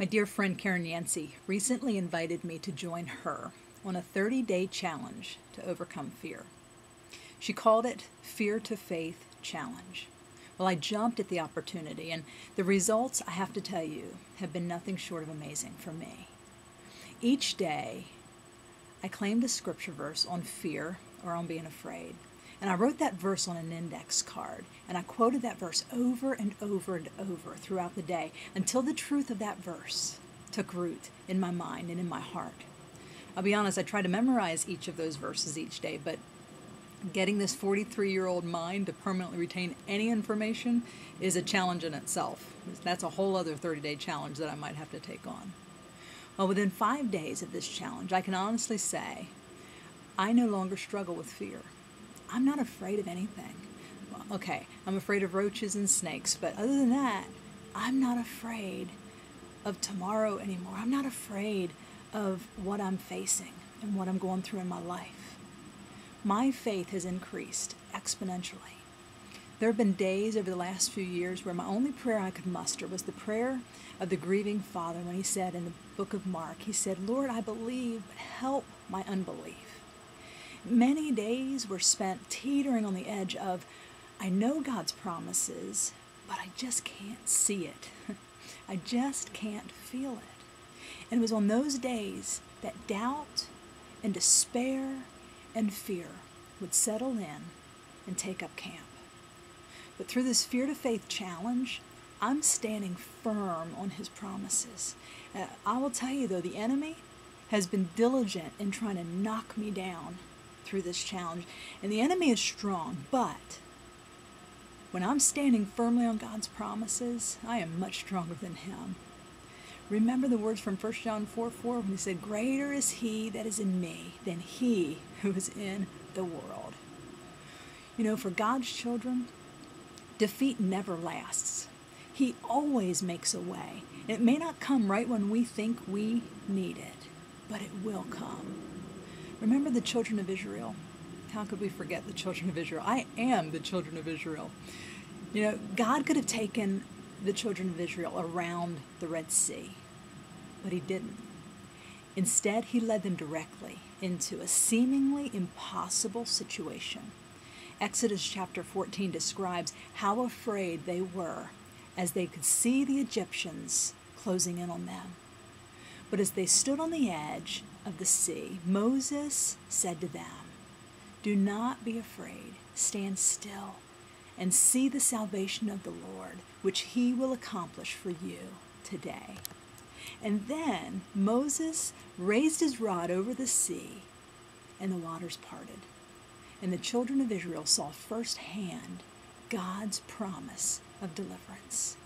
My dear friend Karen Yancey recently invited me to join her on a 30-day challenge to overcome fear. She called it Fear to Faith Challenge. Well, I jumped at the opportunity, and the results, I have to tell you, have been nothing short of amazing for me. Each day, I claimed a scripture verse on fear or on being afraid. And I wrote that verse on an index card, and I quoted that verse over and over and over throughout the day until the truth of that verse took root in my mind and in my heart. I'll be honest, I tried to memorize each of those verses each day, but getting this 43-year-old mind to permanently retain any information is a challenge in itself. That's a whole other 30-day challenge that I might have to take on. Well, within 5 days of this challenge, I can honestly say I no longer struggle with fear. I'm not afraid of anything. Well, okay, I'm afraid of roaches and snakes, but other than that, I'm not afraid of tomorrow anymore. I'm not afraid of what I'm facing and what I'm going through in my life. My faith has increased exponentially. There have been days over the last few years where my only prayer I could muster was the prayer of the grieving father when he said in the book of Mark, he said, "Lord, I believe, but help my unbelief." Many days were spent teetering on the edge of, I know God's promises, but I just can't see it. I just can't feel it. And it was on those days that doubt and despair and fear would settle in and take up camp. But through this Fear to Faith challenge, I'm standing firm on His promises. I will tell you though, the enemy has been diligent in trying to knock me down through this challenge. And the enemy is strong, but when I'm standing firmly on God's promises, I am much stronger than him. Remember the words from 1 John 4:4 when he said, "Greater is He that is in me than he who is in the world." You know, for God's children, defeat never lasts. He always makes a way. It may not come right when we think we need it, but it will come. Remember the children of Israel? How could we forget the children of Israel? I am the children of Israel. You know, God could have taken the children of Israel around the Red Sea, but He didn't. Instead, He led them directly into a seemingly impossible situation. Exodus chapter 14 describes how afraid they were as they could see the Egyptians closing in on them. But as they stood on the edge of the sea, Moses said to them, "Do not be afraid, stand still, and see the salvation of the Lord, which He will accomplish for you today." And then Moses raised his rod over the sea, and the waters parted. And the children of Israel saw firsthand God's promise of deliverance.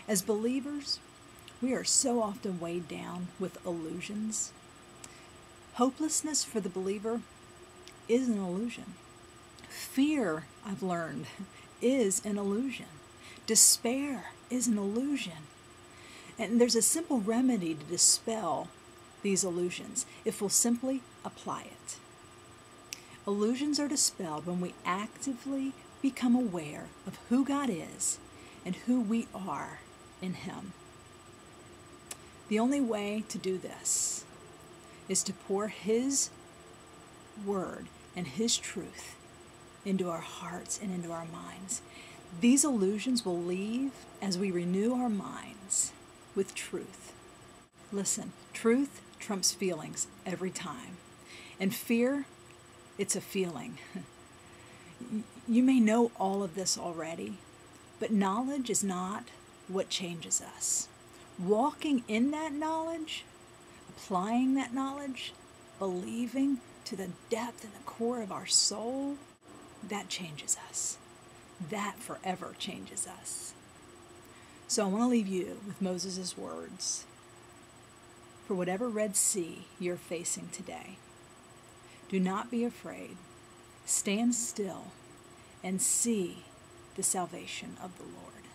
As believers, we are so often weighed down with illusions. Hopelessness for the believer is an illusion. Fear, I've learned, is an illusion. Despair is an illusion. And there's a simple remedy to dispel these illusions if we'll simply apply it. Illusions are dispelled when we actively become aware of who God is and who we are in Him. The only way to do this is to pour His Word and His truth into our hearts and into our minds. These illusions will leave as we renew our minds with truth. Listen, truth trumps feelings every time. And fear, it's a feeling. You may know all of this already, but knowledge is not what changes us. Walking in that knowledge, applying that knowledge, believing to the depth and the core of our soul, that changes us. That forever changes us. So I want to leave you with Moses' words. For whatever Red Sea you're facing today, do not be afraid. Stand still and see the salvation of the Lord.